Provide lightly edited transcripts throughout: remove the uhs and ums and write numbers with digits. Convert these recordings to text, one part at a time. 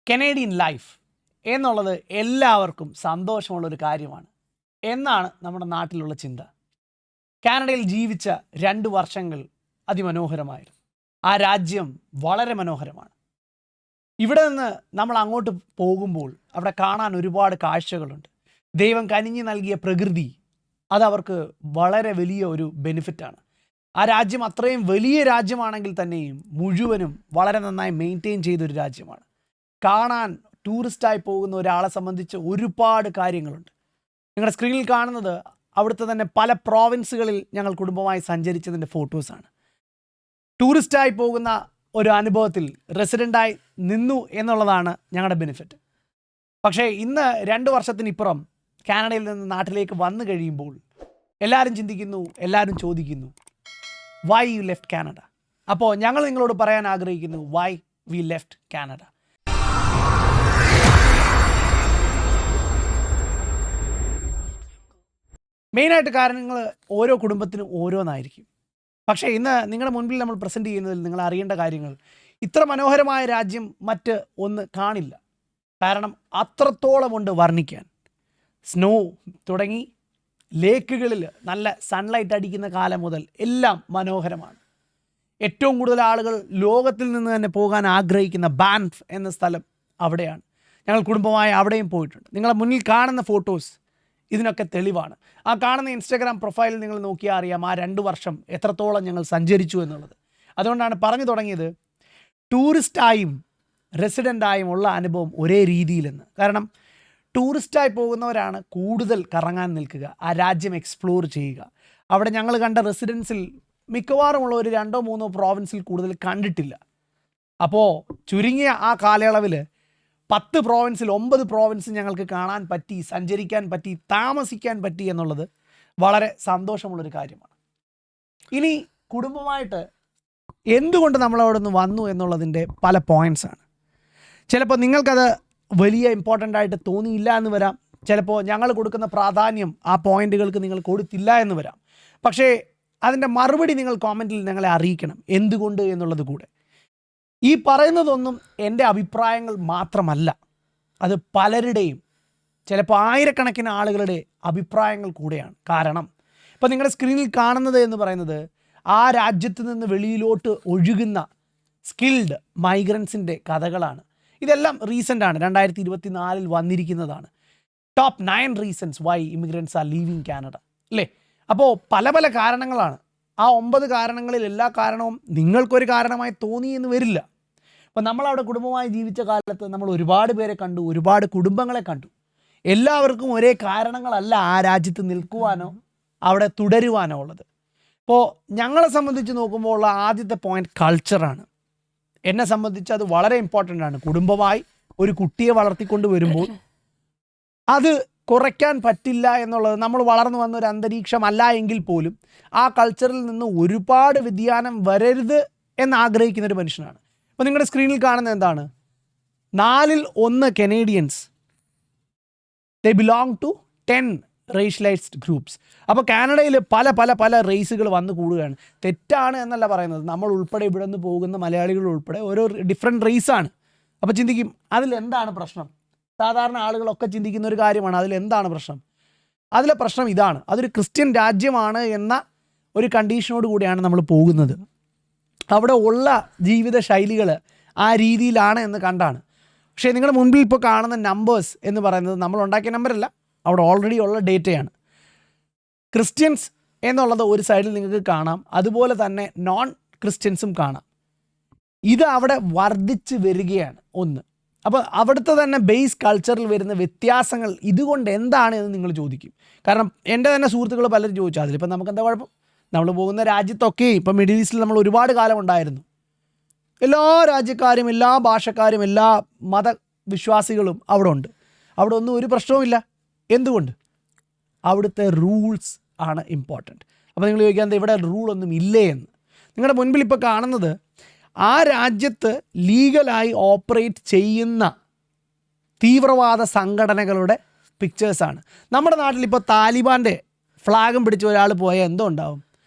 Canadian life എന്നുള്ളത് എല്ലാവർക്കും സന്തോഷമുള്ളൊരു കാര്യമാണ് എന്നാണ് നമ്മുടെ നാട്ടിലുള്ള ചിന്ത. കാനഡയിൽ ജീവിച്ച 2 വർഷങ്ങൾ അതിമനോഹരമായിരുന്നു. ആ രാജ്യം വളരെ മനോഹരമാണ്. ഇവിടെ നിന്ന് നമ്മൾ അങ്ങോട്ട് പോകുമ്പോൾ അവിടെ കാണാൻ ഒരുപാട് കാഴ്ചകളുണ്ട്. ദൈവം കനിഞ്ഞു നൽകിയ പ്രകൃതി അതവർക്ക് വളരെ വലിയ ഒരു ബെനിഫിറ്റാണ്. ആ രാജ്യം അത്രയും വലിയ രാജ്യമാണെങ്കിൽ തന്നെയും മുഴുവനും വളരെ നന്നായി മെയിൻറ്റെയിൻ ചെയ്തൊരു രാജ്യമാണ്. കാണാൻ ടൂറിസ്റ്റായി പോകുന്ന ഒരാളെ സംബന്ധിച്ച് ഒരുപാട് കാര്യങ്ങളുണ്ട്. നിങ്ങളുടെ സ്ക്രീനിൽ കാണുന്നത് അവിടുത്തെ തന്നെ പല പ്രോവിൻസുകളിൽ ഞങ്ങൾ കുടുംബമായി സഞ്ചരിച്ചതിൻ്റെ ഫോട്ടോസാണ്. ടൂറിസ്റ്റായി പോകുന്ന ഒരു അനുഭവത്തിൽ റെസിഡൻ്റായി നിന്നു എന്നുള്ളതാണ് ഞങ്ങളുടെ ബെനിഫിറ്റ്. പക്ഷേ ഇന്ന് 2 വർഷത്തിനിപ്പുറം കാനഡയിൽ നിന്ന് നാട്ടിലേക്ക് വന്നു കഴിയുമ്പോൾ എല്ലാവരും ചിന്തിക്കുന്നു, എല്ലാവരും ചോദിക്കുന്നു, വൈ യു ലെഫ്റ്റ് കാനഡ? അപ്പോൾ ഞങ്ങൾ നിങ്ങളോട് പറയാൻ ആഗ്രഹിക്കുന്നു, വൈ വി ലെഫ്റ്റ് കാനഡ. മെയിനായിട്ട് കാരണങ്ങൾ ഓരോ കുടുംബത്തിനും ഓരോന്നായിരിക്കും. പക്ഷേ ഇന്ന് നിങ്ങളുടെ മുൻപിൽ നമ്മൾ പ്രസൻറ്റ് ചെയ്യുന്നതിൽ നിങ്ങൾ അറിയേണ്ട കാര്യങ്ങൾ, ഇത്ര മനോഹരമായ രാജ്യം മറ്റ് ഒന്ന് കാണില്ല. കാരണം അത്രത്തോളമുണ്ട് വർണ്ണിക്കാൻ. സ്നോ തുടങ്ങി ലേക്കുകളിൽ നല്ല സൺലൈറ്റ് അടിക്കുന്ന കാലം മുതൽ എല്ലാം മനോഹരമാണ്. ഏറ്റവും കൂടുതൽ ആളുകൾ ലോകത്തിൽ നിന്ന് തന്നെ പോകാൻ ആഗ്രഹിക്കുന്ന ബാൻഫ് എന്ന സ്ഥലം അവിടെയാണ്. ഞങ്ങൾ കുടുംബമായി അവിടെയും പോയിട്ടുണ്ട്. നിങ്ങളെ മുന്നിൽ കാണുന്ന ഫോട്ടോസ് ഇതിനൊക്കെ തെളിവാണ്. ആ കാണുന്ന ഇൻസ്റ്റാഗ്രാം പ്രൊഫൈലിൽ നിങ്ങൾ നോക്കിയാൽ അറിയാം ആ 2 വർഷം എത്രത്തോളം ഞങ്ങൾ സഞ്ചരിച്ചു എന്നുള്ളത്. അതുകൊണ്ടാണ് പറഞ്ഞു തുടങ്ങിയത് ടൂറിസ്റ്റായും റെസിഡൻ്റായും ഉള്ള അനുഭവം ഒരേ രീതിയിലെന്ന്. കാരണം ടൂറിസ്റ്റായി പോകുന്നവരാണ് കൂടുതൽ കറങ്ങാൻ നിൽക്കുക, ആ രാജ്യം എക്സ്പ്ലോർ ചെയ്യുക. അവിടെ ഞങ്ങൾ കണ്ട റെസിഡൻസിൽ മിക്കവാറുമുള്ള ഒരു 2-3 പ്രോവിൻസിൽ കൂടുതൽ കണ്ടിട്ടില്ല. അപ്പോൾ ചുരുങ്ങിയ ആ കാലയളവിൽ 10 പ്രോവിൻസിൽ 9 പ്രോവിൻസ് ഞങ്ങൾക്ക് കാണാൻ പറ്റി, സഞ്ചരിക്കാൻ പറ്റി, താമസിക്കാൻ പറ്റി എന്നുള്ളത് വളരെ സന്തോഷമുള്ളൊരു കാര്യമാണ്. ഇനി കുടുംബമായിട്ട് എന്തുകൊണ്ട് നമ്മളവിടെ നിന്ന് വന്നു എന്നുള്ളതിൻ്റെ പല പോയിൻറ്റ്സാണ്. ചിലപ്പോൾ നിങ്ങൾക്കത് വലിയ ഇമ്പോർട്ടൻ്റ് ആയിട്ട് തോന്നിയില്ല എന്ന് വരാം. ചിലപ്പോൾ ഞങ്ങൾ കൊടുക്കുന്ന പ്രാധാന്യം ആ പോയിൻറ്റുകൾക്ക് നിങ്ങൾ കൊടുത്തില്ല എന്ന് വരാം. പക്ഷേ അതിൻ്റെ മറുപടി നിങ്ങൾ കോമൻറ്റിൽ ഞങ്ങളെ അറിയിക്കണം, എന്തുകൊണ്ട് എന്നുള്ളത് കൂടെ. ഈ പറയുന്നതൊന്നും എൻ്റെ അഭിപ്രായങ്ങൾ മാത്രമല്ല, അത് പലരുടെയും, ചിലപ്പോൾ ആയിരക്കണക്കിന് ആളുകളുടെ അഭിപ്രായങ്ങൾ കൂടെയാണ്. കാരണം ഇപ്പോൾ നിങ്ങളുടെ സ്ക്രീനിൽ കാണുന്നത് എന്ന് പറയുന്നത് ആ രാജ്യത്ത് നിന്ന് വെളിയിലോട്ട് ഒഴുകുന്ന സ്കിൽഡ് മൈഗ്രൻസിൻ്റെ കഥകളാണ്. ഇതെല്ലാം റീസെൻ്റാണ്, 2024 വന്നിരിക്കുന്നതാണ്. Top 9 reasons why immigrants are leaving Canada, അല്ലേ? അപ്പോൾ പല പല കാരണങ്ങളാണ്. ആ 9 കാരണങ്ങളിൽ എല്ലാ കാരണവും നിങ്ങൾക്കൊരു കാരണമായി തോന്നി എന്ന് വരില്ല. അപ്പോൾ നമ്മളവിടെ കുടുംബമായി ജീവിച്ച കാലത്ത് നമ്മൾ ഒരുപാട് പേരെ കണ്ടു, ഒരുപാട് കുടുംബങ്ങളെ കണ്ടു. എല്ലാവർക്കും ഒരേ കാരണങ്ങളല്ല ആ രാജ്യത്ത് നിൽക്കുവാനോ അവിടെ തുടരുവാനോ ഉള്ളത്. ഇപ്പോൾ ഞങ്ങളെ സംബന്ധിച്ച് നോക്കുമ്പോൾ ഉള്ള ആദ്യത്തെ പോയിന്റ് കൾച്ചറാണ്. എന്നെ സംബന്ധിച്ച് അത് വളരെ ഇമ്പോർട്ടൻ്റ് ആണ്. കുടുംബമായി ഒരു കുട്ടിയെ വളർത്തിക്കൊണ്ട് വരുമ്പോൾ അത് കുറയ്ക്കാൻ പറ്റില്ല എന്നുള്ളത്, നമ്മൾ വളർന്നു വന്ന ഒരു അന്തരീക്ഷമല്ല എങ്കിൽ പോലും ആ കൾച്ചറിൽ നിന്ന് ഒരുപാട് വ്യതിയാനം വരരുത് എന്നാഗ്രഹിക്കുന്ന ഒരു മനുഷ്യനാണ്. അപ്പോൾ നിങ്ങളുടെ സ്ക്രീനിൽ കാണുന്നത് എന്താണ്? 4-ൽ 1 Canadians they belong to 10 racialised groups. അപ്പോൾ കാനഡയിൽ പല പല പല റേസുകൾ വന്നു കൂടുകയാണ്. തെറ്റാണ് എന്നല്ല പറയുന്നത്, നമ്മൾ ഉൾപ്പെടെ ഇവിടെ നിന്ന് പോകുന്ന മലയാളികൾ ഉൾപ്പെടെ ഓരോ ഡിഫറെൻറ്റ് റേസാണ്. അപ്പോൾ ചിന്തിക്കും അതിലെന്താണ് പ്രശ്നം? സാധാരണ ആളുകളൊക്കെ ചിന്തിക്കുന്ന ഒരു കാര്യമാണ്, അതിലെന്താണ് പ്രശ്നം? അതിലെ പ്രശ്നം ഇതാണ്, അതൊരു ക്രിസ്ത്യൻ രാജ്യമാണ് എന്ന ഒരു കണ്ടീഷനോട് കൂടിയാണ് നമ്മൾ പോകുന്നത്. അവിടെ ഉള്ള ജീവിത ശൈലികൾ ആ രീതിയിലാണ് എന്ന് കണ്ടാണ്. പക്ഷേ നിങ്ങളുടെ മുൻപിൽ ഇപ്പോൾ കാണുന്ന നമ്പേഴ്സ് എന്ന് പറയുന്നത് നമ്മൾ ഉണ്ടാക്കിയ നമ്പറല്ല, അവിടെ ഓൾറെഡി ഉള്ള ഡേറ്റയാണ്. ക്രിസ്ത്യൻസ് എന്നുള്ളത് ഒരു സൈഡിൽ നിങ്ങൾക്ക് കാണാം, അതുപോലെ തന്നെ നോൺ ക്രിസ്ത്യൻസും കാണാം. ഇത് അവിടെ വർദ്ധിച്ച് വരികയാണ് ഒന്ന്. അപ്പോൾ അവിടുത്തെ തന്നെ ബേസ് കൾച്ചറിൽ വരുന്ന വ്യത്യാസങ്ങൾ ഇതുകൊണ്ട് എന്താണ് എന്ന് നിങ്ങൾ ചോദിക്കും. കാരണം എൻ്റെ തന്നെ സുഹൃത്തുക്കൾ പലരും ചോദിച്ചു, അതിലിപ്പോൾ നമുക്ക് എന്താ കുഴപ്പം? നമ്മൾ പോകുന്ന രാജ്യത്തൊക്കെ ഇപ്പം മിഡിൽ ഈസ്റ്റിൽ നമ്മൾ ഒരുപാട് കാലം ഉണ്ടായിരുന്നു. എല്ലാ രാജ്യക്കാരും, എല്ലാ ഭാഷക്കാരും, എല്ലാ മതവിശ്വാസികളും അവിടെ ഉണ്ട്. അവിടെ ഒന്നും ഒരു പ്രശ്നവുമില്ല. എന്തുകൊണ്ട്? അവിടുത്തെ റൂൾസ് ആണ് ഇമ്പോർട്ടൻറ്റ്. അപ്പോൾ നിങ്ങൾ ചോദിക്കാൻ ഇവിടെ റൂളൊന്നും ഇല്ലേ എന്ന്. നിങ്ങളുടെ മുൻപിൽ ഇപ്പോൾ കാണുന്നത് ആ രാജ്യത്ത് ലീഗലായി ഓപ്പറേറ്റ് ചെയ്യുന്ന തീവ്രവാദ സംഘടനകളുടെ പിക്ചേഴ്സാണ്. നമ്മുടെ നാട്ടിലിപ്പോൾ താലിബാൻ്റെ ഫ്ലാഗും പിടിച്ച ഒരാൾ പോയാൽ എന്തോ ഉണ്ടാവും?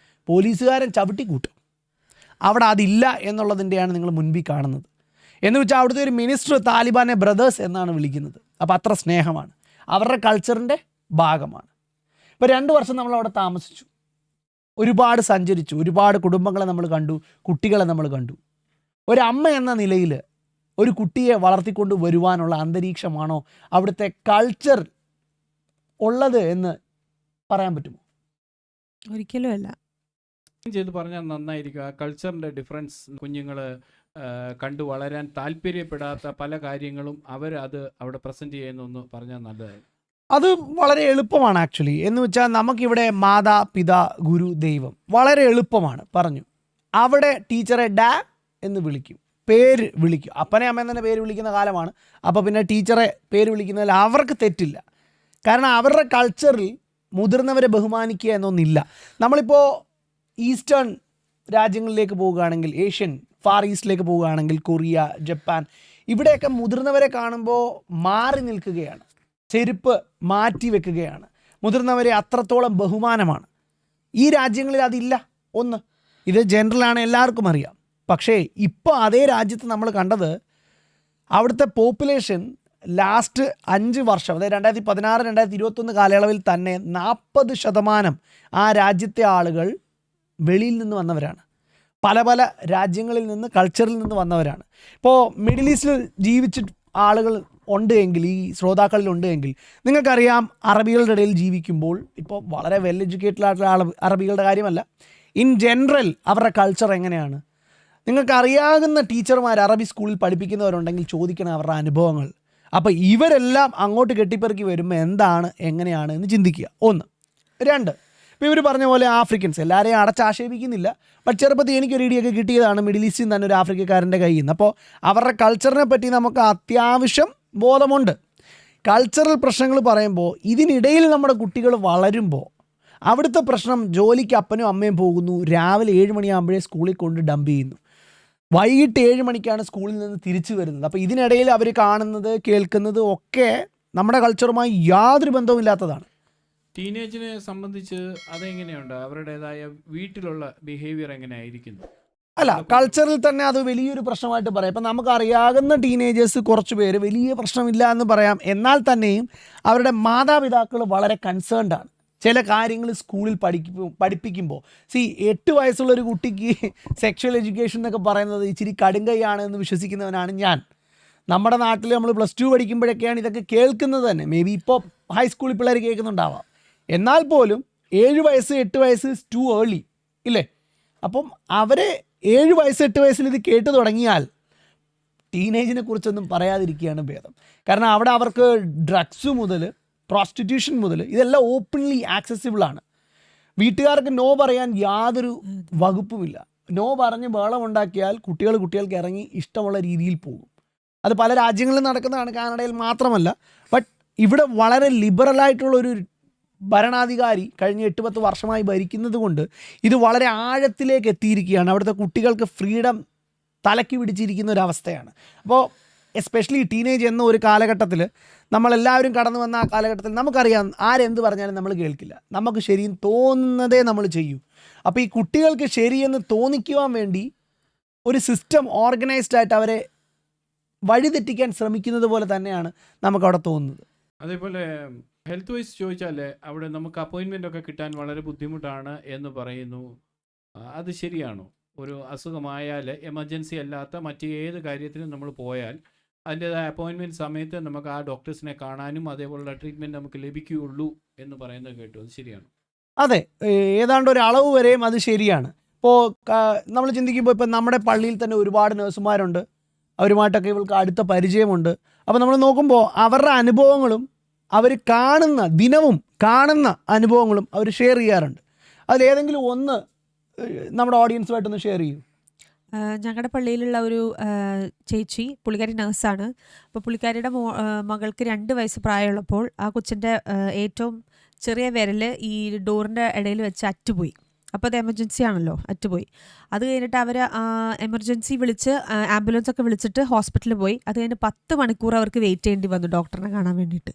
പോലീസുകാരൻ ചവിട്ടിക്കൂട്ടും. അവിടെ അതില്ല എന്നുള്ളതിൻ്റെയാണ് നിങ്ങൾ മുൻപിൽ കാണുന്നത്. എന്ന് വെച്ചാൽ അവിടുത്തെ ഒരു മിനിസ്റ്റർ താലിബാനെ ബ്രദേഴ്സ് എന്നാണ് വിളിക്കുന്നത്. അപ്പോൾ അത്ര സ്നേഹമാണ്, അവരുടെ കൾച്ചറിൻ്റെ ഭാഗമാണ്. ഇപ്പോൾ 2 വർഷം നമ്മൾ അവിടെ താമസിച്ചു, ഒരുപാട് സഞ്ചരിച്ചു, ഒരുപാട് കുടുംബങ്ങളെ നമ്മൾ കണ്ടു, കുട്ടികളെ നമ്മൾ കണ്ടു. ഒരമ്മ എന്ന നിലയിൽ ഒരു കുട്ടിയെ വളർത്തിക്കൊണ്ട് വരുവാനുള്ള അന്തരീക്ഷമാണോ അവിടുത്തെ കൾച്ചർ ഉള്ളത് എന്ന് പറയാൻ പറ്റുമോ? ഒരിക്കലും അല്ല. ചെയ്ത് പറഞ്ഞാൽ നന്നായിരിക്കും. ആ കൾച്ചറിൻ്റെ ഡിഫറൻസ് കുഞ്ഞുങ്ങൾ കണ്ടു വളരാൻ താല്പര്യപ്പെടാത്ത പല കാര്യങ്ങളും അത് അവിടെ പ്രസൻറ്റ് ചെയ്യുന്നു പറഞ്ഞാൽ നല്ലതായിരുന്നു. അത് വളരെ എളുപ്പമാണ് ആക്ച്വലി. എന്ന് വെച്ചാൽ നമുക്കിവിടെ മാതാ പിതാ ഗുരു ദൈവം വളരെ എളുപ്പമാണ് പറഞ്ഞു. അവിടെ ടീച്ചറെ ഡാ എന്ന് വിളിക്കും, പേര് വിളിക്കും, അപ്പനെ അമ്മ തന്നെ പേര് വിളിക്കുന്ന കാലമാണ്. അപ്പോൾ പിന്നെ ടീച്ചറെ പേര് വിളിക്കുന്നതിൽ അവർക്ക് തെറ്റില്ല. കാരണം അവരുടെ കൾച്ചറിൽ മുതിർന്നവരെ ബഹുമാനിക്കുക എന്നൊന്നില്ല. നമ്മളിപ്പോൾ ഈസ്റ്റേൺ രാജ്യങ്ങളിലേക്ക് പോവുകയാണെങ്കിൽ, ഏഷ്യൻ ഫാർ ഈസ്റ്റിലേക്ക് പോവുകയാണെങ്കിൽ, കൊറിയ, ജപ്പാൻ, ഇവിടെയൊക്കെ മുതിർന്നവരെ കാണുമ്പോൾ മാറി നിൽക്കുകയാണ്, ചെരുപ്പ് മാറ്റി വെക്കുകയാണ്, മുതിർന്നവരെ അത്രത്തോളം ബഹുമാനമാണ്. ഈ രാജ്യങ്ങളിൽ അതില്ല. ഒന്ന്, ഇത് ജനറലാണ്, എല്ലാവർക്കും അറിയാം. പക്ഷേ ഇപ്പോൾ അതേ രാജ്യത്ത് നമ്മൾ കണ്ടത് അവിടുത്തെ പോപ്പുലേഷൻ ലാസ്റ്റ് 5 വർഷം, അതായത് 2016-2021 കാലയളവിൽ തന്നെ 40% ആ രാജ്യത്തെ ആളുകൾ വെളിയിൽ നിന്ന് വന്നവരാണ്. പല പല രാജ്യങ്ങളിൽ നിന്ന്, കൾച്ചറിൽ നിന്ന് വന്നവരാണ്. ഇപ്പോൾ മിഡിൽ ഈസ്റ്റിൽ ജീവിച്ചിട്ട് ആളുകൾ ഉണ്ട് എങ്കിൽ, ഈ ശ്രോതാക്കളിൽ ഉണ്ട് എങ്കിൽ നിങ്ങൾക്കറിയാം, അറബികളുടെ ഇടയിൽ ജീവിക്കുമ്പോൾ, ഇപ്പോൾ വളരെ വെൽ എഡ്യൂക്കേറ്റഡ് ആയിട്ടുള്ള അറബികളുടെ കാര്യമല്ല, ഇൻ ജനറൽ അവരുടെ കൾച്ചർ എങ്ങനെയാണ്? നിങ്ങൾക്കറിയാവുന്ന ടീച്ചർമാർ അറബി സ്കൂളിൽ പഠിപ്പിക്കുന്നവരുണ്ടെങ്കിൽ ചോദിക്കണം അവരുടെ അനുഭവങ്ങൾ. അപ്പോൾ ഇവരെല്ലാം അങ്ങോട്ട് കെട്ടിപ്പെറുക്കി വരുമ്പോൾ എന്താണ്, എങ്ങനെയാണ് എന്ന് ചിന്തിക്കുക. 1. 2, ഇപ്പോൾ ഇവർ പറഞ്ഞ പോലെ ആഫ്രിക്കൻസ്, എല്ലാവരെയും അടച്ചാക്ഷേപിക്കുന്നില്ല, ബട്ട് ചെറുപ്പത്തിൽ എനിക്കൊരു ഇടിയൊക്കെ കിട്ടിയതാണ് മിഡിൽ ഈസ്റ്റിൽ തന്നെ ഒരു ആഫ്രിക്കക്കാരൻ്റെ കയ്യിൽ നിന്ന്. അപ്പോൾ അവരുടെ കൾച്ചറിനെ പറ്റി നമുക്ക് അത്യാവശ്യം ബോധമുണ്ട്. കൾച്ചറൽ പ്രശ്നങ്ങൾ പറയുമ്പോൾ ഇതിനിടയിൽ നമ്മുടെ കുട്ടികൾ വളരുമ്പോൾ അവിടുത്തെ പ്രശ്നം, ജോലിക്ക് അപ്പനും അമ്മയും പോകുന്നു, രാവിലെ 7 മണിയാകുമ്പോഴേ സ്കൂളിൽ കൊണ്ട് ഡംപ് ചെയ്യുന്നു, വൈകിട്ട് 7 മണിക്കാണ് സ്കൂളിൽ നിന്ന് തിരിച്ചു വരുന്നത്. അപ്പോൾ ഇതിനിടയിൽ അവർ കാണുന്നത്, കേൾക്കുന്നത് ഒക്കെ നമ്മുടെ കൾച്ചറുമായി യാതൊരു ബന്ധവുമില്ലാത്തതാണ്. ടീനേജിനെ സംബന്ധിച്ച് അതെങ്ങനെയുണ്ട്? അവരുടേതായ വീട്ടിലുള്ള ബിഹേവിയർ എങ്ങനെയായിരിക്കുന്നു? അല്ല, കൾച്ചറിൽ തന്നെ അത് വലിയൊരു പ്രശ്നമായിട്ട് പറയാം. ഇപ്പം നമുക്കറിയാവുന്ന ടീനേജേഴ്സ് കുറച്ച് പേര് വലിയ പ്രശ്നമില്ല എന്ന് പറയാം. എന്നാൽ തന്നെയും അവരുടെ മാതാപിതാക്കൾ വളരെ കൺസേൺഡ് ആണ്. ചില കാര്യങ്ങൾ സ്കൂളിൽ പഠിപ്പിക്കുമ്പോൾ 8 വയസ്സുള്ള ഒരു കുട്ടിക്ക് സെക്ഷൽ എഡ്യൂക്കേഷൻ എന്നൊക്കെ പറയുന്നത് ഇച്ചിരി കടുങ്കൈയാണ് എന്ന് വിശ്വസിക്കുന്നവനാണ് ഞാൻ. നമ്മുടെ നാട്ടിൽ നമ്മൾ +2 പഠിക്കുമ്പോഴൊക്കെയാണ് ഇതൊക്കെ കേൾക്കുന്നത് തന്നെ. മേ ബി ഇപ്പോൾ ഹൈസ്കൂളിൽ പിള്ളേർ കേൾക്കുന്നുണ്ടാവാം. എന്നാൽ പോലും 7 വയസ്സ് 8 വയസ്സ് ടു ഏർലി ഇല്ലേ? അപ്പം അവരെ 7 വയസ്സ് 8 വയസ്സിൽ ഇത് കേട്ട് തുടങ്ങിയാൽ ടീനേജിനെ കുറിച്ചൊന്നും പറയാതിരിക്കുകയാണ് ഭേദം. കാരണം അവിടെ അവർക്ക് ഡ്രഗ്സ് മുതൽ പ്രോസ്റ്റിറ്റ്യൂഷൻ മുതൽ ഇതെല്ലാം ഓപ്പൺലി ആക്സസിബിളാണ്. വീട്ടുകാർക്ക് നോ പറയാൻ യാതൊരു വകുപ്പുമില്ല. നോ പറഞ്ഞ് ബഹളമുണ്ടാക്കിയാൽ കുട്ടികൾക്ക് ഇറങ്ങി ഇഷ്ടമുള്ള രീതിയിൽ പോകും. അത് പല രാജ്യങ്ങളിലും നടക്കുന്നതാണ്, കാനഡയിൽ മാത്രമല്ല. ബട്ട് ഇവിടെ വളരെ ലിബറലായിട്ടുള്ളൊരു ഭരണാധികാരി കഴിഞ്ഞ 8-10 വർഷമായി ഭരിക്കുന്നത് കൊണ്ട് ഇത് വളരെ ആഴത്തിലേക്ക് എത്തിയിരിക്കുകയാണ്. അവിടുത്തെ കുട്ടികൾക്ക് ഫ്രീഡം തലയ്ക്ക് പിടിച്ചിരിക്കുന്ന ഒരവസ്ഥയാണ്. അപ്പോൾ എസ്പെഷ്യലി ടീനേജ് എന്ന ഒരു കാലഘട്ടത്തിൽ നമ്മളെല്ലാവരും കടന്നു വന്ന ആ കാലഘട്ടത്തിൽ നമുക്കറിയാം, ആരെന്ത് പറഞ്ഞാലും നമ്മൾ കേൾക്കില്ല, നമുക്ക് ശരിയെന്ന് തോന്നുന്നതേ നമ്മൾ ചെയ്യൂ. അപ്പോൾ ഈ കുട്ടികൾക്ക് ശരിയെന്ന് തോന്നിക്കുവാൻ വേണ്ടി ഒരു സിസ്റ്റം ഓർഗനൈസ്ഡ് ആയിട്ട് അവരെ വഴിതെറ്റിക്കാൻ ശ്രമിക്കുന്നത് പോലെ തന്നെയാണ് നമുക്കവിടെ തോന്നുന്നത്. അതേപോലെ ഹെൽത്ത് വൈസ് ചോദിച്ചാൽ അവിടെ നമുക്ക് അപ്പോയിൻമെൻ്റ് ഒക്കെ കിട്ടാൻ വളരെ ബുദ്ധിമുട്ടാണ് എന്ന് പറയുന്നു. അത് ശരിയാണോ? ഒരു അസുഖമായാൽ എമർജൻസി അല്ലാത്ത മറ്റ് ഏത് കാര്യത്തിനും നമ്മൾ പോയാൽ അതിൻ്റേതായ അപ്പോയിൻമെൻറ്റ് സമയത്ത് നമുക്ക് ആ ഡോക്ടേഴ്സിനെ കാണാനും അതേപോലുള്ള ട്രീറ്റ്മെൻറ്റ് നമുക്ക് ലഭിക്കുകയുള്ളൂ എന്ന് പറയുന്നത് കേട്ടു. അത് ശരിയാണോ? അതെ, ഏതാണ്ട് ഒരു അളവ് വരെയും അത് ശരിയാണ്. ഇപ്പോൾ നമ്മൾ ചിന്തിക്കുമ്പോൾ ഇപ്പം നമ്മുടെ പള്ളിയിൽ തന്നെ ഒരുപാട് നഴ്സുമാരുണ്ട്, അവരുമായിട്ടൊക്കെ ഇവൾക്ക് അടുത്ത പരിചയമുണ്ട്. അപ്പോൾ നമ്മൾ നോക്കുമ്പോൾ അവരുടെ അനുഭവങ്ങളും അവർ ദിനവും കാണുന്ന അനുഭവങ്ങളും അവർ ഷെയർ ചെയ്യാറുണ്ട്. അതിലേതെങ്കിലും ഒന്ന് നമ്മുടെ ഓഡിയൻസുമായിട്ടൊന്ന് ഷെയർ ചെയ്യൂ. ഞങ്ങളുടെ പള്ളിയിലുള്ള ഒരു ചേച്ചി, പുള്ളിക്കാരി നഴ്സാണ്. അപ്പോൾ പുള്ളിക്കാരിയുടെ മകൾക്ക് 2 വയസ്സ് പ്രായമുള്ളപ്പോൾ ആ കൊച്ചിൻ്റെ ഏറ്റവും ചെറിയ വിരൽ ഈ ഡോറിൻ്റെ ഇടയിൽ വെച്ച് അറ്റുപോയി. അപ്പോൾ അത് എമർജൻസി ആണല്ലോ, അറ്റുപോയി. അത് കഴിഞ്ഞിട്ട് അവർ എമർജൻസി വിളിച്ച് ആംബുലൻസ് ഒക്കെ വിളിച്ചിട്ട് ഹോസ്പിറ്റലിൽ പോയി. അത് കഴിഞ്ഞ് 10 മണിക്കൂർ അവർക്ക് വെയിറ്റ് ചെയ്യേണ്ടി വന്നു ഡോക്ടറിനെ കാണാൻ വേണ്ടിയിട്ട്.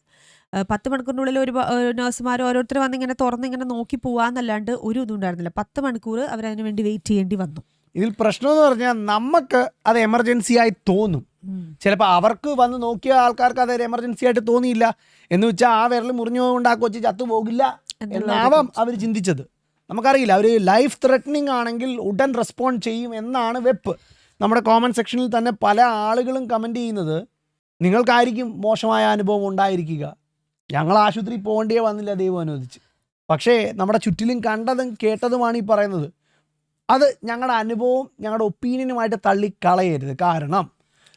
10 മണിക്കൂറിനുള്ളിൽ ഒരു നഴ്സുമാർ ഓരോരുത്തർ വന്നിങ്ങനെ തുറന്നിങ്ങനെ നോക്കി പോകാമെന്നല്ലാണ്ട് ഒരു ഇതും ഉണ്ടായിരുന്നില്ല. 10 മണിക്കൂർ അവരതിന് വേണ്ടി വെയിറ്റ് ചെയ്യേണ്ടി വന്നു. ഇതിൽ പ്രശ്നം എന്ന് പറഞ്ഞാൽ നമുക്ക് അത് എമർജൻസി ആയി തോന്നും, ചിലപ്പോൾ അവർക്ക് വന്ന് നോക്കിയ ആൾക്കാർക്ക് അതൊരു എമർജൻസി ആയിട്ട് തോന്നിയില്ല എന്ന് വെച്ചാൽ ആ വിരൽ മുറിഞ്ഞു കൊണ്ട് ആ കൊച്ചു ചത്തുപോകില്ല എന്നാവാം അവർ ചിന്തിച്ചത്. നമുക്കറിയില്ല. അവർ ലൈഫ് ത്രെറ്റനിങ് ആണെങ്കിൽ ഉടൻ റെസ്പോണ്ട് ചെയ്യും എന്നാണ് വെപ്പ്. നമ്മുടെ കോമൻറ്റ് സെക്ഷനിൽ തന്നെ പല ആളുകളും കമൻറ്റ് ചെയ്യുന്നത് നിങ്ങൾക്കായിരിക്കും മോശമായ അനുഭവം ഉണ്ടായിരിക്കുക, ഞങ്ങൾ ആശുപത്രി പോകേണ്ടിയേ വന്നില്ല ദൈവം അനുവദിച്ച്. പക്ഷേ നമ്മുടെ ചുറ്റിലും കണ്ടതും കേട്ടതുമാണ് ഈ പറയുന്നത്. അത് ഞങ്ങളുടെ അനുഭവം ഞങ്ങളുടെ ഒപ്പീനിയനുമായിട്ട് തള്ളിക്കളയരുത്. കാരണം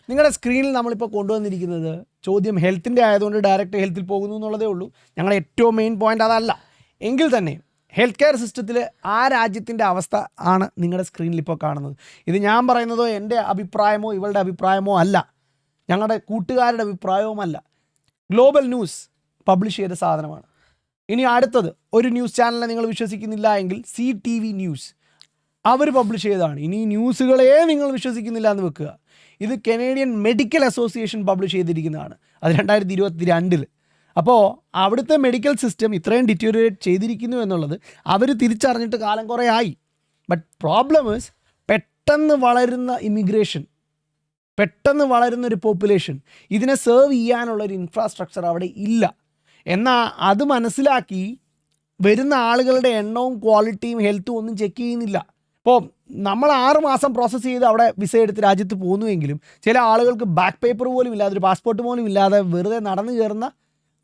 നിങ്ങളുടെ സ്ക്രീനിൽ നമ്മളിപ്പോൾ കൊണ്ടുവന്നിരിക്കുന്നത് ചോദ്യം ഹെൽത്തിൻ്റെ ആയതുകൊണ്ട് ഡയറക്റ്റ് ഹെൽത്തിൽ പോകുന്നു എന്നുള്ളതേ ഉള്ളൂ. ഞങ്ങളുടെ ഏറ്റവും മെയിൻ പോയിൻ്റ് അതല്ല. എങ്കിൽ തന്നെ ഹെൽത്ത് കെയർ സിസ്റ്റത്തിൽ ആ രാജ്യത്തിൻ്റെ അവസ്ഥ ആണ് നിങ്ങളുടെ സ്ക്രീനിൽ ഇപ്പോൾ കാണുന്നത്. ഇത് ഞാൻ പറയുന്നതോ എൻ്റെ അഭിപ്രായമോ ഇവളുടെ അഭിപ്രായമോ അല്ല, ഞങ്ങളുടെ കൂട്ടുകാരുടെ അഭിപ്രായവുമല്ല. ഗ്ലോബൽ ന്യൂസ് പബ്ലിഷ് ചെയ്ത സാധനമാണ്. ഇനി അടുത്തത് ഒരു ന്യൂസ് ചാനലിനെ നിങ്ങൾ വിശ്വസിക്കുന്നില്ല എങ്കിൽ CTV ന്യൂസ് അവർ പബ്ലിഷ് ചെയ്തതാണ്. ഇനി ന്യൂസുകളെ നിങ്ങൾ വിശ്വസിക്കുന്നില്ല എന്ന് വെക്കുക. ഇത് കനേഡിയൻ മെഡിക്കൽ അസോസിയേഷൻ പബ്ലിഷ് ചെയ്തിരിക്കുന്നതാണ്. അത് 2022. അപ്പോൾ അവിടുത്തെ മെഡിക്കൽ സിസ്റ്റം ഇത്രയും ഡിറ്റീരിയേറ്റ് ചെയ്തിരിക്കുന്നു എന്നുള്ളത് അവർ തിരിച്ചറിഞ്ഞിട്ട് കാലം കുറേ ആയി. ബട്ട് പ്രോബ്ലം ഈസ് പെട്ടെന്ന് വളരുന്ന ഇമിഗ്രേഷൻ, പെട്ടെന്ന് വളരുന്നൊരു പോപ്പുലേഷൻ, ഇതിനെ സെർവ് ചെയ്യാനുള്ളൊരു ഇൻഫ്രാസ്ട്രക്ചർ അവിടെ ഇല്ല. എന്നാൽ അത് മനസ്സിലാക്കി വരുന്ന ആളുകളുടെ എണ്ണവും ക്വാളിറ്റിയും ഹെൽത്തും ഒന്നും ചെക്ക് ചെയ്യുന്നില്ല. ഇപ്പോൾ നമ്മൾ 6 മാസം പ്രോസസ്സ് ചെയ്ത് അവിടെ വിസ എടുത്ത് രാജ്യത്ത് പോകുന്നുവെങ്കിലും ചില ആളുകൾക്ക് ബാക്ക് പേപ്പർ പോലും ഇല്ലാതെ ഒരു പാസ്പോർട്ട് പോലും ഇല്ലാതെ വെറുതെ നടന്നു കയറുന്ന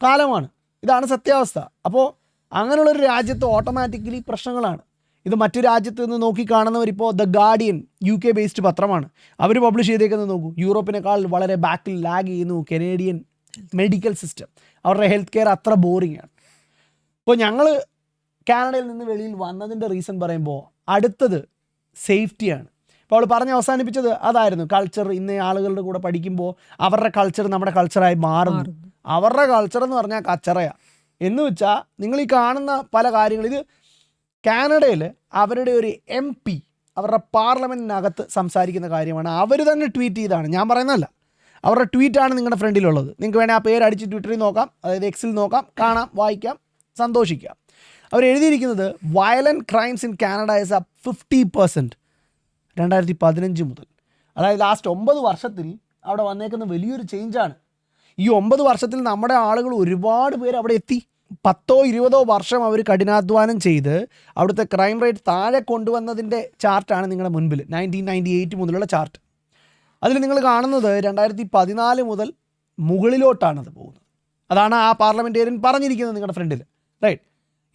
കാലമാണ്. ഇതാണ് സത്യാവസ്ഥ. അപ്പോൾ അങ്ങനെയുള്ളൊരു രാജ്യത്ത് ഓട്ടോമാറ്റിക്കലി പ്രശ്നങ്ങളാണ്. ഇത് മറ്റു രാജ്യത്ത് നിന്ന് നോക്കി കാണുന്നവരിപ്പോൾ ദ ഗാർഡിയൻ UK ബേസ്ഡ് പത്രമാണ്, അവർ പബ്ലിഷ് ചെയ്തേക്കുന്നത് നോക്കൂ. യൂറോപ്പിനേക്കാൾ വളരെ ബാക്കിൽ ലാഗ് ചെയ്യുന്നു കനേഡിയൻ മെഡിക്കൽ സിസ്റ്റം. അവരുടെ ഹെൽത്ത് കെയർ അത്ര ബോറിംഗ് ആണ്. ഇപ്പോൾ ഞങ്ങൾ കാനഡയിൽ നിന്ന് വെളിയിൽ വന്നതിൻ്റെ റീസൺ പറയുമ്പോൾ അടുത്തത് സേഫ്റ്റിയാണ്. ഇപ്പോൾ അവൾ പറഞ്ഞ് അവസാനിപ്പിച്ചത് അതായിരുന്നു. കൾച്ചർ ഇന്ന് ആളുകളുടെ കൂടെ പഠിക്കുമ്പോൾ അവരുടെ കൾച്ചർ നമ്മുടെ കൾച്ചറായി മാറുന്നു. അവരുടെ കൾച്ചർ എന്ന് പറഞ്ഞാൽ കച്ചറയാണ്. എന്ന് വെച്ചാൽ നിങ്ങൾ ഈ കാണുന്ന പല കാര്യങ്ങൾ, ഇത് കാനഡയിൽ അവരുടെ ഒരു MP അവരുടെ പാർലമെൻറ്റിനകത്ത് സംസാരിക്കുന്ന കാര്യമാണ്. അവർ തന്നെ ട്വീറ്റ് ചെയ്താണ്, ഞാൻ പറയുന്നതല്ല. അവരുടെ ട്വീറ്റാണ് നിങ്ങളുടെ ഫ്രണ്ടിലുള്ളത്. നിങ്ങൾക്ക് വേണേൽ ആ പേര് അടിച്ച് ട്വിറ്ററിൽ നോക്കാം, അതായത് Xൽ നോക്കാം, കാണാം, വായിക്കാം, സന്തോഷിക്കാം. അവർ എഴുതിയിരിക്കുന്നത് violent crimes in Canada is up 50% 2015 മുതൽ. അതായത് ലാസ്റ്റ് 9 വർഷത്തിൽ അവിടെ വന്നേക്കുന്ന വലിയൊരു ചേഞ്ചാണ്. ഈ 9 വർഷത്തിൽ നമ്മുടെ ആളുകൾ ഒരുപാട് പേര് അവിടെ എത്തി. 10-20 വർഷം അവർ കഠിനാധ്വാനം ചെയ്ത് അവിടുത്തെ ക്രൈം റേറ്റ് താഴെ കൊണ്ടുവന്നതിൻ്റെ ചാർട്ടാണ് നിങ്ങളുടെ മുൻപിൽ. 1998 മുതലുള്ള ചാർട്ട്. അതിൽ നിങ്ങൾ കാണുന്നത് 2014 മുതൽ മുകളിലോട്ടാണത് പോകുന്നത്. അതാണ് ആ പാർലമെൻറ്റേറിയൻ പറഞ്ഞിരിക്കുന്നത് നിങ്ങളുടെ ഫ്രണ്ടിൽ, റൈറ്റ്?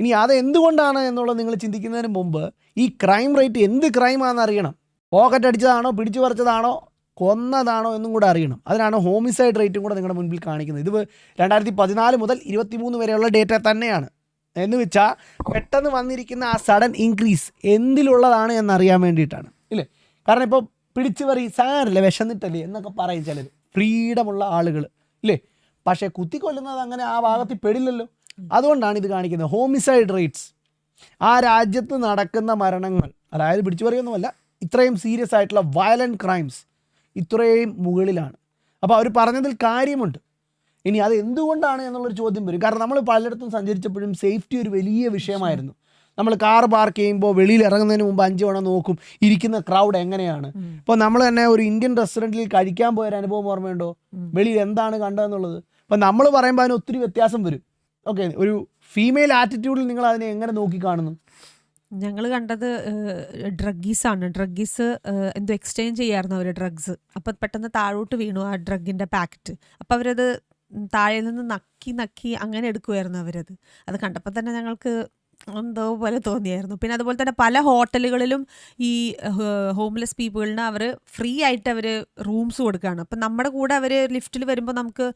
ഇനി അത് എന്തുകൊണ്ടാണ് എന്നുള്ളത് നിങ്ങൾ ചിന്തിക്കുന്നതിന് മുമ്പ് ഈ ക്രൈം റേറ്റ് എന്ത് ക്രൈമാണെന്ന് അറിയണം. പോക്കറ്റ് അടിച്ചതാണോ, പിടിച്ചു പറിച്ചതാണോ, കൊന്നതാണോ എന്നും കൂടെ അറിയണം. അതിനാണ് ഹോമിസൈഡ് റേറ്റും കൂടെ നിങ്ങളുടെ മുൻപിൽ കാണിക്കുന്നത്. ഇത് 2014 മുതൽ 23 വരെയുള്ള ഡേറ്റ തന്നെയാണ്. എന്ന് വെച്ചാൽ പെട്ടെന്ന് വന്നിരിക്കുന്ന ആ സഡൻ ഇൻക്രീസ് എന്തിലുള്ളതാണ് എന്നറിയാൻ വേണ്ടിയിട്ടാണ്, ഇല്ലേ? കാരണം ഇപ്പോൾ പിടിച്ചു പറി സാരല്ലേ, വിശന്നിട്ടല്ലേ എന്നൊക്കെ പറയും ചിലർ, ഫ്രീഡമുള്ള ആളുകൾ, ഇല്ലേ? പക്ഷേ കുത്തിക്കൊല്ലുന്നത് അങ്ങനെ ആ ഭാഗത്തിൽ പെടില്ലല്ലോ. അതുകൊണ്ടാണ് ഇത് കാണിക്കുന്നത്. ഹോമിസൈഡ് റേറ്റ്സ്, ആ രാജ്യത്ത് നടക്കുന്ന മരണങ്ങൾ, അതായത് പിടിച്ചു പറയുന്നതല്ല, ഇത്രയും സീരിയസ് ആയിട്ടുള്ള വയലൻറ്റ് ക്രൈംസ് ഇത്രയും മുകളിലാണ്. അപ്പോൾ അവർ പറഞ്ഞതിൽ കാര്യമുണ്ട്. ഇനി അത് എന്തുകൊണ്ടാണ് എന്നുള്ളൊരു ചോദ്യം വരും. കാരണം നമ്മൾ പലയിടത്തും സഞ്ചരിച്ചപ്പോഴും സേഫ്റ്റി ഒരു വലിയ വിഷയമായിരുന്നു. നമ്മൾ കാർ പാർക്ക് ചെയ്യുമ്പോൾ വെളിയിൽ ഇറങ്ങുന്നതിന് മുമ്പ് 5 തവണ നോക്കും ഇരിക്കുന്ന ക്രൗഡ് എങ്ങനെയാണ്. ഇപ്പോൾ നമ്മൾ തന്നെ ഒരു ഇന്ത്യൻ റെസ്റ്റോറൻറ്റിൽ കഴിക്കാൻ പോയൊരു അനുഭവം ഓർമ്മയുണ്ടോ? വെളിയിൽ എന്താണ് കണ്ടതെന്നുള്ളത്. അപ്പോൾ നമ്മൾ പറയുമ്പോൾ അതിന് ഒത്തിരി വ്യത്യാസം വരും. ഓക്കെ, ഒരു ഫീമെയിൽ ആറ്റിറ്റ്യൂഡിൽ നിങ്ങൾ അതിനെ എങ്ങനെ നോക്കിക്കാണുന്നു? ഞങ്ങൾ കണ്ടത് ഡ്രഗീസാണ്. ഡ്രഗീസ് എന്തോ എക്സ്ചേഞ്ച് ചെയ്യായിരുന്നു അവർ ഡ്രഗ്സ്. അപ്പം പെട്ടെന്ന് താഴോട്ട് വീണു ആ ഡ്രഗിൻ്റെ പാക്കറ്റ്. അപ്പം അവരത് താഴെ നിന്ന് നക്കി അങ്ങനെ എടുക്കുമായിരുന്നു അവരത്. അത് കണ്ടപ്പോൾ തന്നെ ഞങ്ങൾക്ക് എന്തോ പോലെ തോന്നിയായിരുന്നു. പിന്നെ അതുപോലെ തന്നെ പല ഹോട്ടലുകളിലും ഈ ഹോംലെസ് പീപ്പിളിന് അവർ ഫ്രീ ആയിട്ട് അവർ റൂംസ് കൊടുക്കുകയാണ്. അപ്പം നമ്മുടെ കൂടെ അവർ ലിഫ്റ്റിൽ വരുമ്പോൾ നമുക്ക്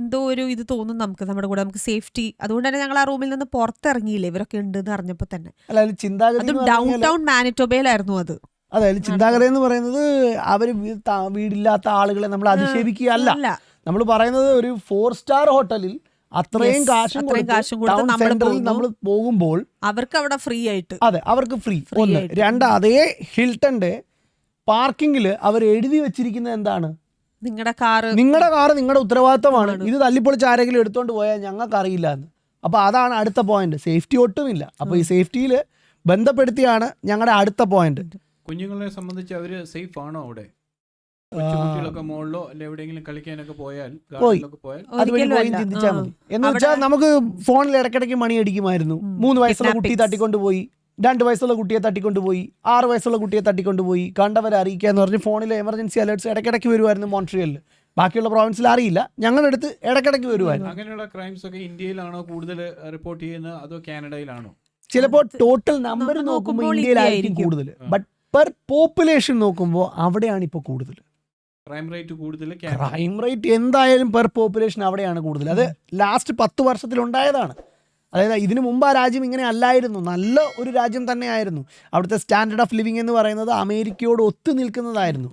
എന്തോ ഒരു ഇത് തോന്നും, നമ്മുടെ കൂടെ നമുക്ക് സേഫ്റ്റി. അതുകൊണ്ട് തന്നെ ഞങ്ങൾ ആ റൂമിൽ നിന്ന് പുറത്തിറങ്ങിയില്ലേ ഇവരൊക്കെ ഉണ്ടെന്ന് അറിഞ്ഞപ്പോൾ തന്നെ. അതും ഡൗൺ ടൗൺ മാനിറ്റോബയിലായിരുന്നു അത്. അതായത് ചിന്താഗതി എന്ന് പറയുന്നത് അവർ വീടില്ലാത്ത ആളുകളെ നമ്മൾ അധിക്ഷേപിക്കുകയല്ല. നമ്മൾ പറയുന്നത് ഒരു 4 സ്റ്റാർ ഹോട്ടലിൽ അത്രയും കാശും കൊടുത്ത് നമ്മൾ പോകുമ്പോൾ അവർക്ക് അവിടെ ഫ്രീ ആയിട്ട്, അതെ അവർക്ക് ഫ്രീ. 1, 2 അതേ ഹിൽട്ടന്റെ പാർക്കിങ്ങിൽ അവർ എഴുതി വെച്ചിരിക്കുന്നത് എന്താണ്? നിങ്ങളുടെ കാറ് നിങ്ങളുടെ ഉത്തരവാദിത്തമാണ്. ഇത് തല്ലിപ്പൊളിച്ച് ആരെങ്കിലും എടുത്തോണ്ട് പോയാൽ ഞങ്ങൾക്ക് അറിയില്ല എന്ന്. അപ്പോൾ അതാണ് അടുത്ത പോയിന്റ്. സേഫ്റ്റി ഒട്ടുമില്ല. അപ്പോൾ ഈ സേഫ്റ്റിയിൽ ബന്ധപ്പെടുത്തിയാണ് ഞങ്ങളുടെ അടുത്ത പോയിന്റ്. കുഞ്ഞുങ്ങളെ സംബന്ധിച്ച് അവർ സേഫ് ആണോ അവിടെ? കൊച്ചുകുട്ടികളൊക്കെ മുകളിലോ അല്ലെ എവിടെയെങ്കിലും കളിക്കാനൊക്കെ പോയാൽ പോയി. ഗാർഡനിലൊക്കെ പോയാൽ അതുവഴി ഒരിക്കലും പോയി അല്ല. ചിന്തിച്ചാൽ ആ. മതി. എന്ന് വെച്ചാൽ നമുക്ക് ഫോണിൽ ഇടയ്ക്കിടയ്ക്ക് മണി അടിക്കുമായിരുന്നു. 3 വയസ്സുള്ള കുട്ടിയെ Kidnappings. തട്ടിക്കൊണ്ടുപോയി, 2 വയസ്സുള്ള കുട്ടിയെ തട്ടിക്കൊണ്ടുപോയി, 6 വയസ്സുള്ള കുട്ടിയെ തട്ടിക്കൊണ്ടുപോയി, കണ്ടവരെ അറിയിക്കുക എന്ന് പറഞ്ഞ് ഫോണിൽ എമർജൻസി അലേർട്ട്സ് ഇടയ്ക്കിടയ്ക്ക് വരുമായിരുന്നു മോൺട്രിയലിൽ. ബാക്കിയുള്ള പ്രോവിൻസിൽ അറിയില്ല, ഞങ്ങളുടെ അടുത്ത് ഇടയ്ക്കിടയ്ക്ക് വരുമായിരുന്നു. അങ്ങനെയുള്ള ക്രൈംസ് ഒക്കെ ഇന്ത്യയിലാണോ കൂടുതൽ റിപ്പോർട്ട് ചെയ്യുന്നത് അതോ കാനഡയിലാണോ? ചിലപ്പോൾ ടോട്ടൽ നമ്പർ നമ്മൾ നോക്കുമ്പോൾ നോക്കുമ്പോൾ ഇന്ത്യയിലായിരിക്കും ഇന്ത്യ കൂടുതൽ, ബട്ട് പെർ പോപ്പുലേഷൻ നോക്കുമ്പോൾ അവിടെയാണ് ഇപ്പോൾ കൂടുതൽ. ക്രൈം റേറ്റ് കൂടുതൽ ക്രൈം റേറ്റ് എന്തായാലും പെർ പോപ്പുലേഷൻ അവിടെയാണ് കൂടുതൽ. അത് ലാസ്റ്റ് 10 വർഷത്തിലുണ്ടായതാണ്. അതായത് ഇതിനു മുമ്പ് ആ രാജ്യം ഇങ്ങനെ അല്ലായിരുന്നു, നല്ല ഒരു രാജ്യം തന്നെയായിരുന്നു. അവിടുത്തെ സ്റ്റാൻഡേർഡ് ഓഫ് ലിവിങ് എന്ന് പറയുന്നത് അമേരിക്കയോട് ഒത്തു നിൽക്കുന്നതായിരുന്നു.